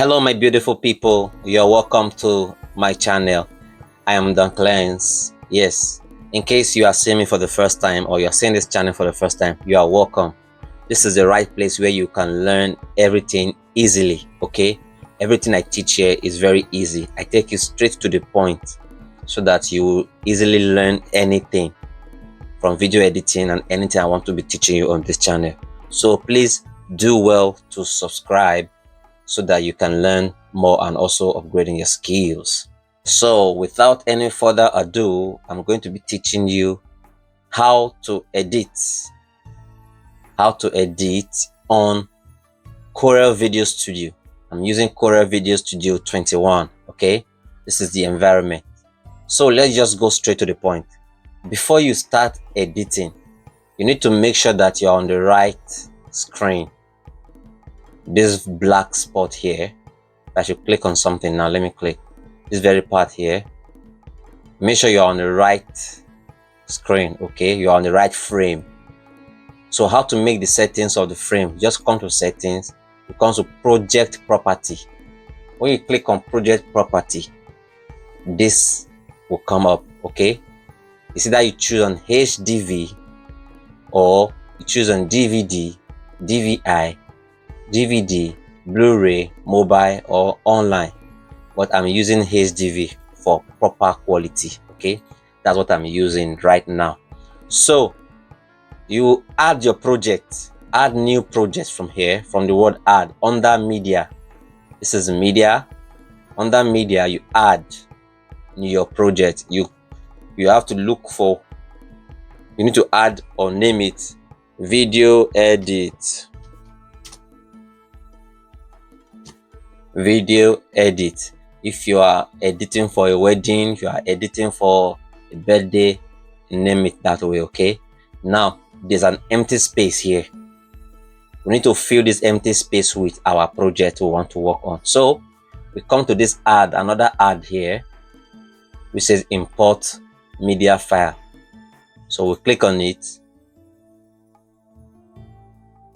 Hello my beautiful people, you're welcome to my channel. I am Don Clarence. Yes, in case you are seeing me for the first time or you're seeing this channel for the first time, you are welcome. This is the right place where you can learn everything easily, okay? Everything I teach here is very easy. I take you straight to the point so that you will easily learn anything from video editing and anything I want to be teaching you on this channel. So please do well to subscribe so that you can learn more and also upgrading your skills. So without any further ado, I'm going to be teaching you how to edit on Corel VideoStudio. I'm using Corel VideoStudio 21. Okay, this is the environment. So let's just go straight to the point. Before you start editing, you need to make sure that you're on the right screen. This black spot here, I should click on something now. Let me click this very part here. Make sure you're on the right screen, okay? You're on the right frame. So how to make the settings of the frame? Just come to settings, you come to project property. When you click on project property, this will come up, okay? You see that you choose on HDV or you choose on DVD, DVI, DVD, Blu-ray, mobile or online, but I'm using HDV for proper quality. Okay, that's what I'm using right now. So you add your project, add new project from here, from the word add under media. This is media. Under media, you add your project. You have to look for, you need to add or name it video edit. Video edit. If you are editing for a wedding, you are editing for a birthday, name it that way. Okay, now there's an empty space here. We need to fill this empty space with our project we want to work on. So we come to this add, another add here which says import media file. So we click on it.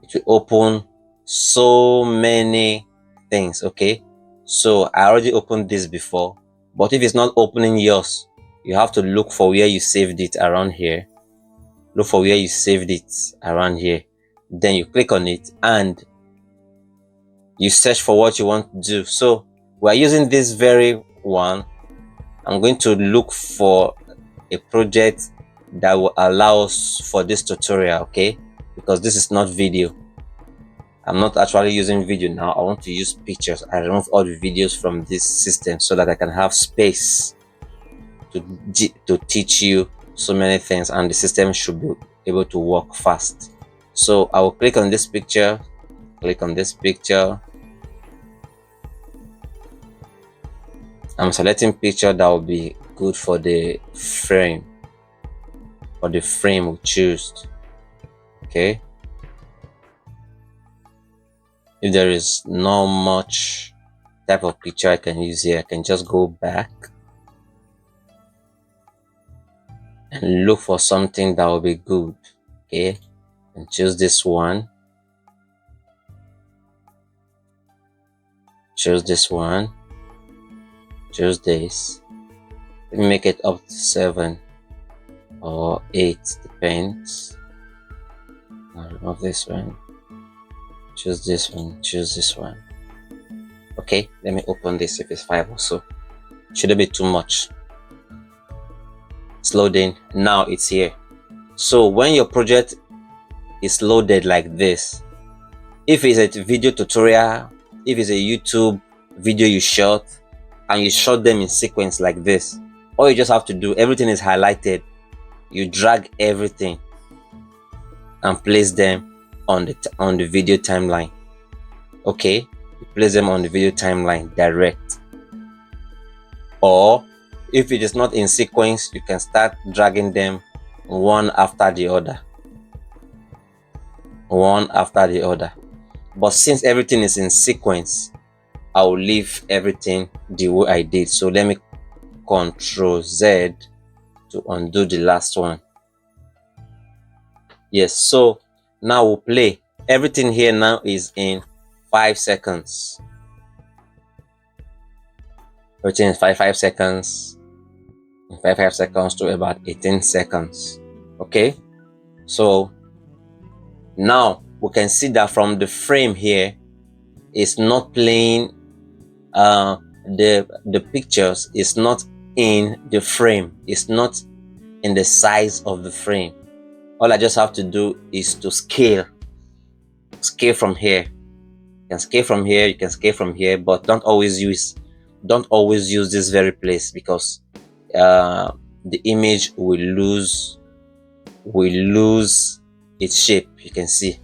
It will open so many things. Okay, so I already opened this before, but if it's not opening yours, you have to look for where you saved it around here. Look for where you saved it around here, then you click on it and you search for what you want to do. So we're using this very one. I'm going to look for a project that will allow us for this tutorial, okay, because this is not video. I'm not actually using video now. I want to use pictures. I remove all the videos from this system so that I can have space to teach you so many things, and the system should be able to work fast. So I will click on this picture, click on this picture. I'm selecting picture that will be good for the frame, we choose. Okay, if there is not much type of picture I can use here, I can just go back and look for something that will be good. Okay, and choose this one, choose this one, choose this. Let me make it up to 7 or 8, depends. I'll remove this one, choose this one, choose this one. Okay, let me open this. If it's 5 or so, shouldn't be too much. It's loading. Now it's here. So when your project is loaded like this, if it's a video tutorial, if it's a YouTube video you shot and you shot them in sequence like this, all you just have to do, everything is highlighted, you drag everything and place them on the video timeline. Okay, you place them on the video timeline direct, or if it is not in sequence, you can start dragging them one after the other, but since everything is in sequence, I will leave everything the way I did. So let me Control Z to undo the last one. Yes, so now we'll play. Everything here now is in 5 seconds. everything in 5 seconds, in 5 seconds to about 18 seconds. Okay, so now we can see that from the frame here, it's not playing the pictures is not in the frame, it's not in the size of the frame. All I just have to do is to scale from here. You can scale from here, you can scale from here, but don't always use this very place, because the image will lose its shape. You can see it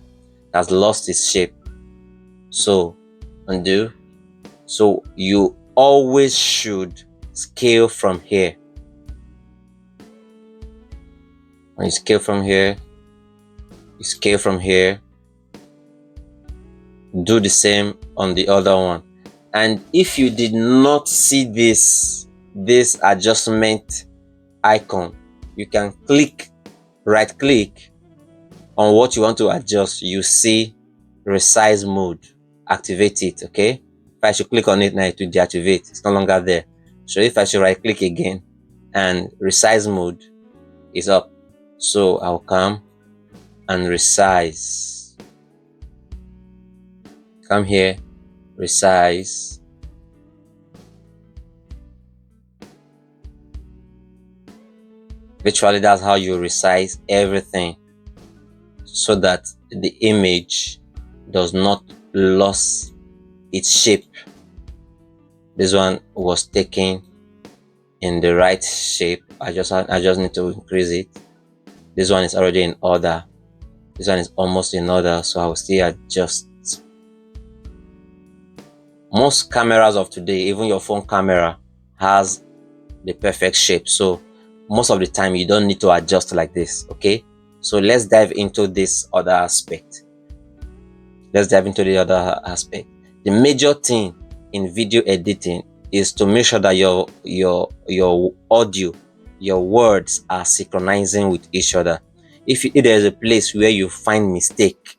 has lost its shape. So undo. So you always should scale from here. When you scale from here, you scale from here, do the same on the other one. And if you did not see this adjustment icon, you can right click on what you want to adjust. You see resize mode, activate it. Okay, if I should click on it now, it will deactivate, it's no longer there. So if I should right click again, and resize mode is up, so I'll come and resize. Come here, resize. Virtually, that's how you resize everything, so that the image does not lose its shape. This one was taken in the right shape. I just need to increase it. This one is already in order. This one is almost in order, so I will still adjust. Most cameras of today, even your phone camera, has the perfect shape, so most of the time you don't need to adjust like this. Okay, so let's dive into this other aspect. The major thing in video editing is to make sure that your audio, your words are synchronizing with each other. If there's a place where you find mistake,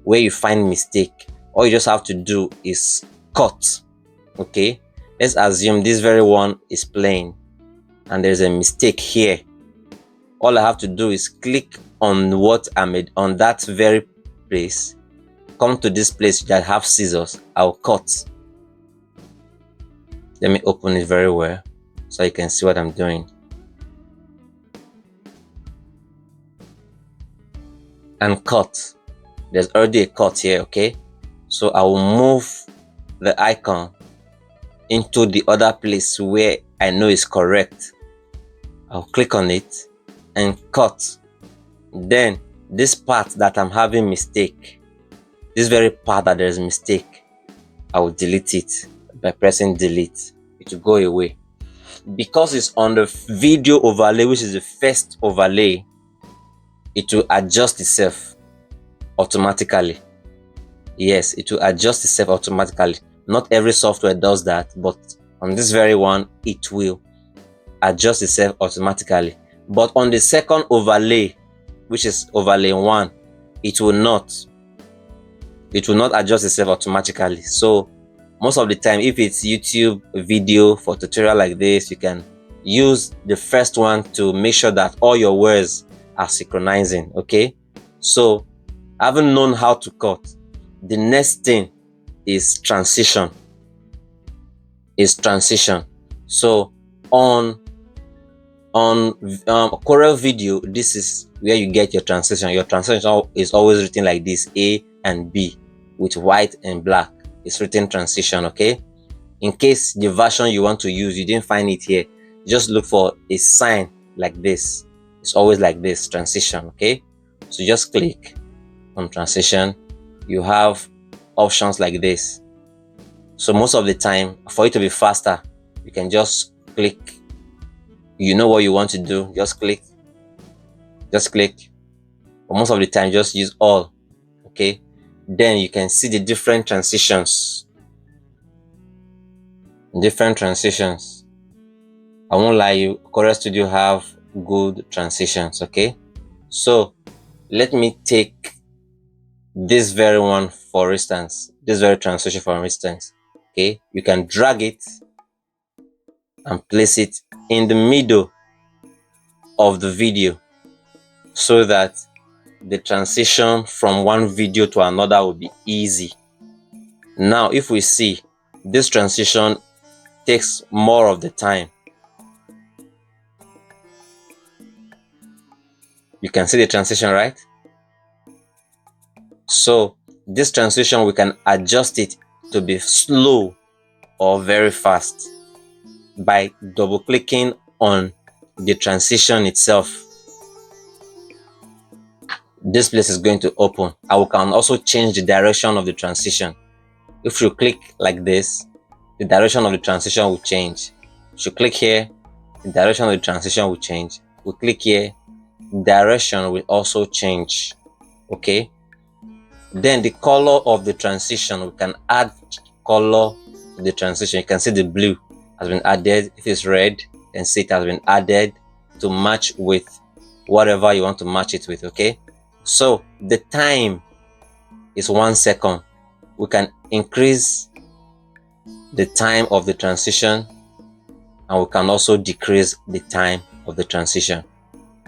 all you just have to do is cut. Okay, let's assume this very one is playing and there's a mistake here. All I have to do is click on what I made on that very place, come to this place that have scissors, I'll cut. Let me open it very well so you can see what I'm doing. And cut. There's already a cut here. Okay, so I will move the icon into the other place where I know is correct. I'll click on it and cut. Then this part that I'm having mistake, this very part that there's mistake, I will delete it by pressing delete. It will go away. Because it's on the video overlay, which is the first overlay, it will adjust itself automatically. Yes, it will adjust itself automatically. Not every software does that, but on this very one, it will adjust itself automatically. But on the second overlay, which is overlay 1, it will not adjust itself automatically. So most of the time, if it's YouTube video for tutorial like this, you can use the first one to make sure that all your words are synchronizing. Okay, so having known how to cut, the next thing is transition. So on Corel Video, this is where you get your transition. Your transition is always written like this, A and B with white and black. It's written transition. Okay, in case the version you want to use, you didn't find it here, just look for a sign like this. It's always like this, transition. Okay, so just click on transition. You have options like this. So most of the time, for it to be faster, you can just click. You know what you want to do, just click. But most of the time, just use all. Okay, then you can see the different transitions. I won't lie you, Corel Studio have good transitions. Okay, so let me take this very one for instance, this very transition for instance. Okay, you can drag it and place it in the middle of the video so that the transition from one video to another will be easy. Now, if we see, this transition takes more of the time. You can see the transition, right? So this transition, we can adjust it to be slow or very fast by double clicking on the transition itself. This place is going to open, and we can also change the direction of the transition. If you click like this, the direction of the transition will change. If you click here, the direction of the transition will change. We click here, direction will also change. Okay, then the color of the transition, we can add color to the transition. You can see the blue has been added. If it's red, then see it has been added to match with whatever you want to match it with. Okay, so the time is 1 second. We can increase the time of the transition, and we can also decrease the time of the transition.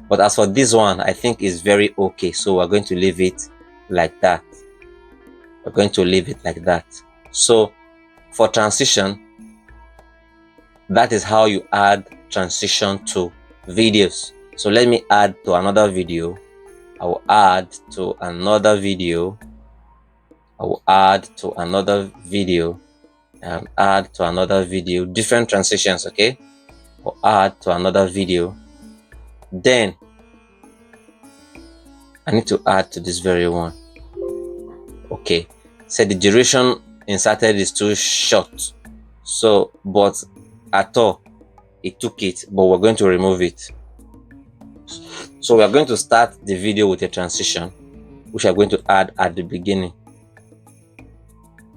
But as for this one, I think it's very okay, so we're going to leave it like that. We're going to leave it like that. So for transition, that is how you add transition to videos. So let me add to another video. I will add to another video. I will add to another video, and add to another video. Different transitions, okay? Or add to another video. Then I need to add to this very one. Okay, so the duration inserted is too short, so but at all it took it, but we're going to remove it. So we are going to start the video with a transition, which I'm going to add at the beginning.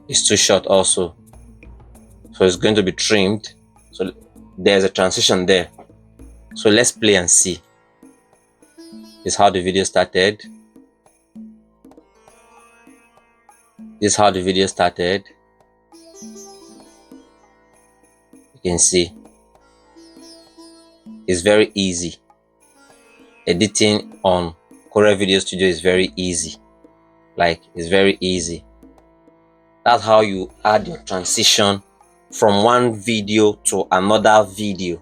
It's too short also, so it's going to be trimmed. So there's a transition there. So let's play and see. This is how the video started. This is how the video started. You can see it's very easy. Editing on Corel VideoStudio is very easy. Like, it's very easy. That's how you add your transition from one video to another video.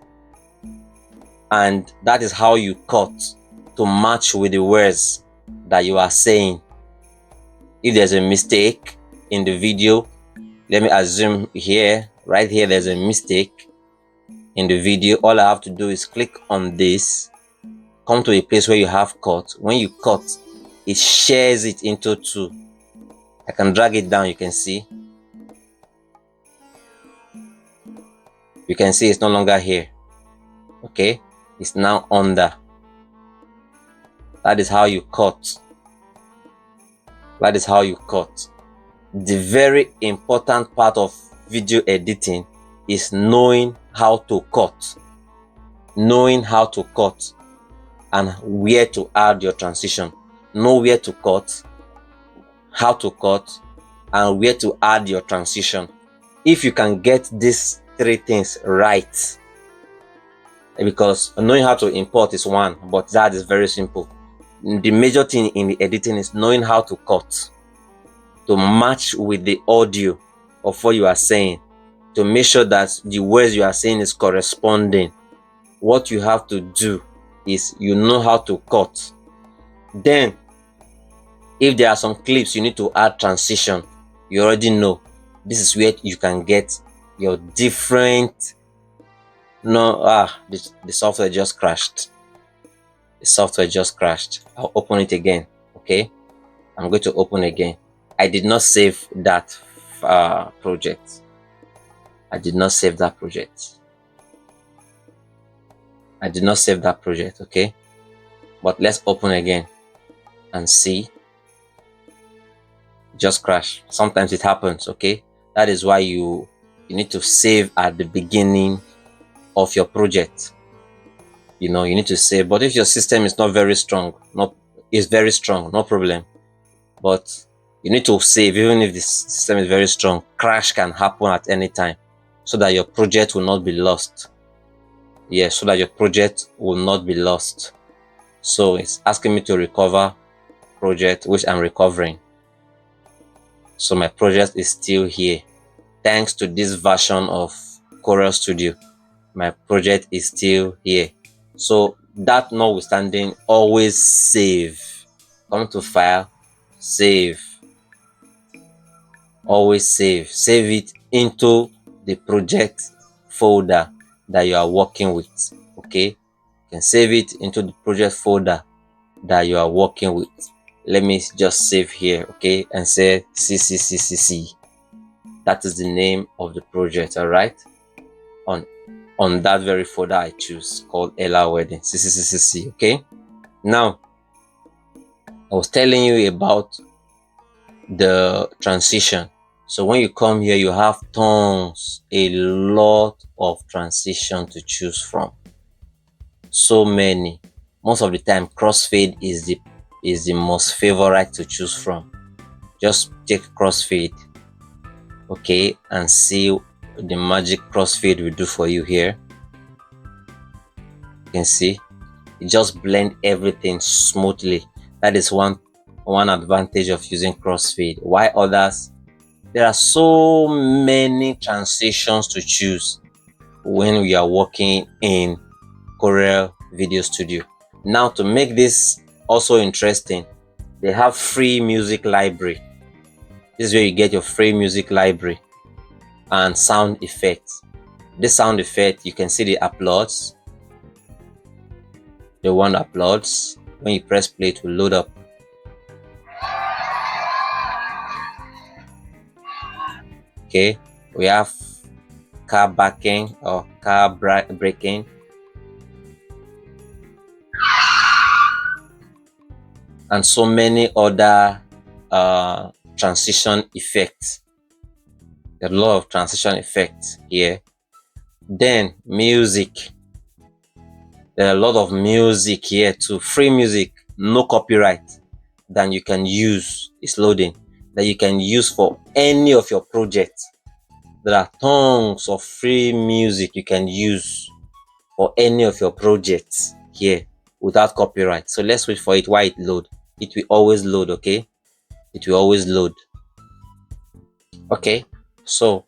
And that is how you cut to match with the words that you are saying. If there's a mistake in the video, let me assume here, right here, there's a mistake in the video. All I have to do is click on this, come to a place where you have cut. When you cut, it shares it into two. I can drag it down, you can see. You can see it's no longer here. Okay, it's now under. That is how you cut. That is how you cut. The very important part of video editing is knowing how to cut. Knowing how to cut and where to add your transition. Know where to cut, how to cut, and where to add your transition. If you can get these three things right, because knowing how to import is one, but that is very simple. The major thing in the editing is knowing how to cut, to match with the audio of what you are saying, to make sure that the words you are saying is corresponding. What you have to do is you know how to cut. Then, if there are some clips you need to add transition, you already know. This is where you can get your different. The software just crashed. The software just crashed. I'll open it again. Okay, I'm going to open again. I did not save that project. I did not save that project. I did not save that project. Okay, but let's open again and see. Just crash. Sometimes it happens. Okay, that is why you need to save at the beginning of your project. You need to save. But if your system is not very strong, it's very strong, no problem. But you need to save. Even if the system is very strong, crash can happen at any time, so that your project will not be lost. here so that your project will not be lost. So it's asking me to recover project, which I'm recovering. So my project is still here. Thanks to this version of Corel Studio, my project is still here. So that notwithstanding, always save. Come to file, save. Always save it into the project folder that you are working with. Okay, you can save it into the project folder that you are working with. Let me just save here, okay, and say CCCCC. That is the name of the project. All right, on that very folder I choose called Ella Wedding, CCCCC. Okay, now I was telling you about the transition. So when you come here, you have tons, a lot of transition to choose from. So many. Most of the time, crossfade is the most favorite to choose from. Just take crossfade, okay, and see the magic crossfade will do for you here. You can see it just blend everything smoothly. That is one advantage of using crossfade. Why others? There are so many transitions to choose when we are working in Corel VideoStudio. Now, to make this also interesting, they have free music library. This is where you get your free music library and sound effects. This sound effect, you can see the applauds. The one applauds. When you press play, it will load up. Okay, we have car backing or car braking, and so many other transition effects. There are a lot of transition effects here. Then music. There are a lot of music here too. Free music, no copyright, that you can use. It's loading, that you can use for any of your projects. There are tons of free music you can use for any of your projects here without copyright. So let's wait for it while it load. It will always load, okay? It will always load. Okay, so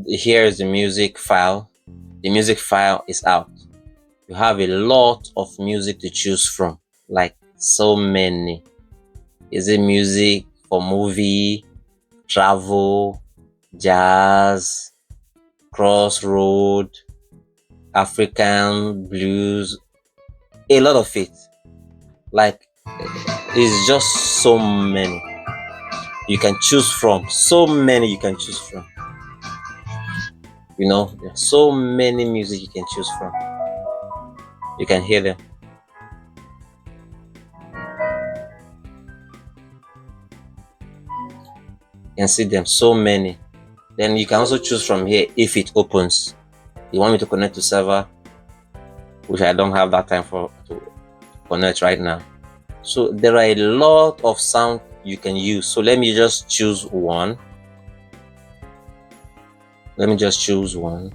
here is the music file. The music file is out. You have a lot of music to choose from, like so many. Is it music for movie, travel, jazz, crossroad, African blues? A lot of it. Like, it's just so many you can choose from. So many you can choose from. You know, there's so many music you can choose from. You can hear them. You can see them, so many. Then you can also choose from here if it opens. You want me to connect to server, which I don't have that time to connect right now. So there are a lot of sound you can use. So let me just choose one. Let me just choose one.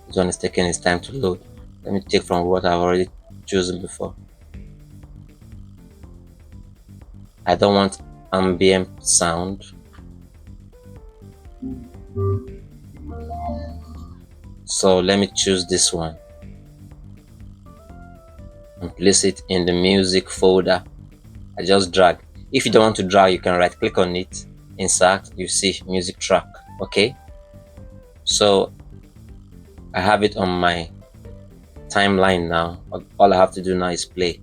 This one is taking its time to load. Let me take from what I've already chosen before. I don't want ambient sound. So let me choose this one and place it in the music folder. I just drag. If you don't want to drag, you can right click on it, insert, you see music track. Okay, so I have it on my timeline now. All I have to do now is play.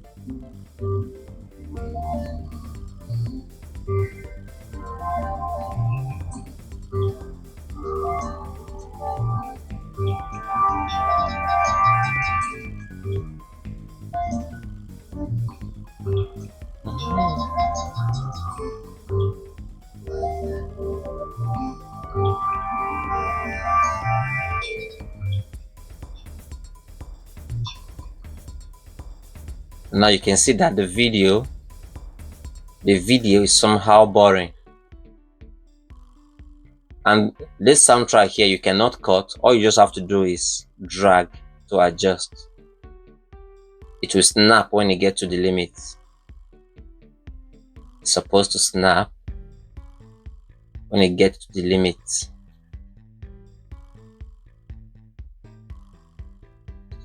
Now you can see that the video is somehow boring. And this soundtrack here, you cannot cut. All you just have to do is drag to adjust. It will snap when you get to the limit. It's supposed to snap when you get to the limit. It's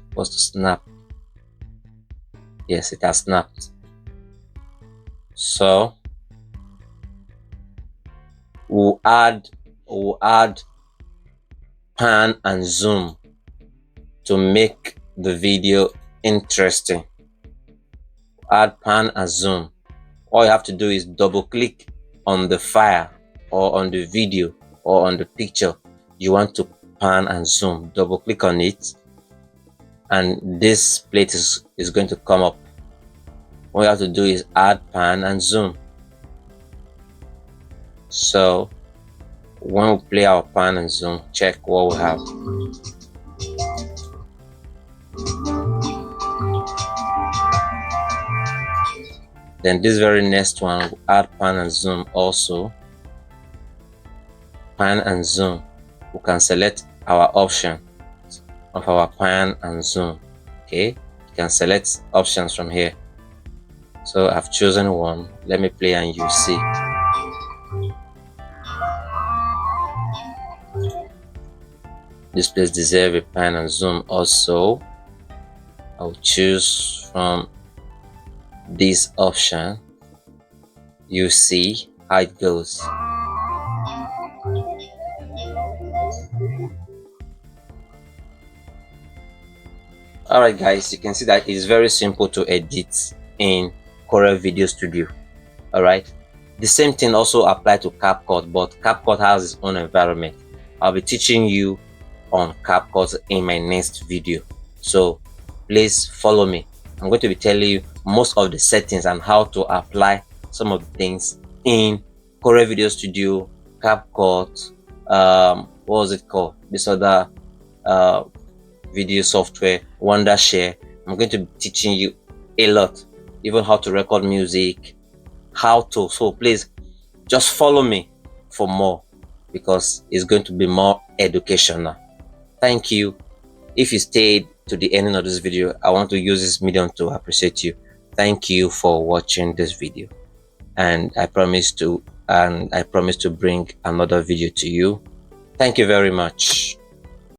supposed to snap. Yes, it has snapped. So we'll add pan and zoom to make the video interesting. Add pan and zoom. All you have to do is double click on the file or on the video or on the picture you want to pan and zoom. Double click on it and this plate is going to come up. All you have to do is add pan and zoom. So when we play our pan and zoom, check what we have. Then this very next one, we'll add pan and zoom also. Pan and zoom. We can select our option of our pan and zoom. Okay, you can select options from here. So I've chosen one. Let me play and you see. This place deserves a pan and zoom also. I'll choose from this option. You see how it goes. Alright guys, you can see that it's very simple to edit in Corel VideoStudio. Alright, the same thing also applies to CapCut, but CapCut has its own environment. I'll be teaching you on CapCut in my next video, so please follow me. I'm going to be telling you most of the settings and how to apply some of the things in Corel VideoStudio, CapCut, what was it called, this other video software, Wondershare. I'm going to be teaching you a lot, even how to record music, so please just follow me for more, because it's going to be more educational. Thank you. If you stayed to the ending of this video, I want to use this medium to appreciate you. Thank you for watching this video, and I promise to bring another video to you. Thank you very much.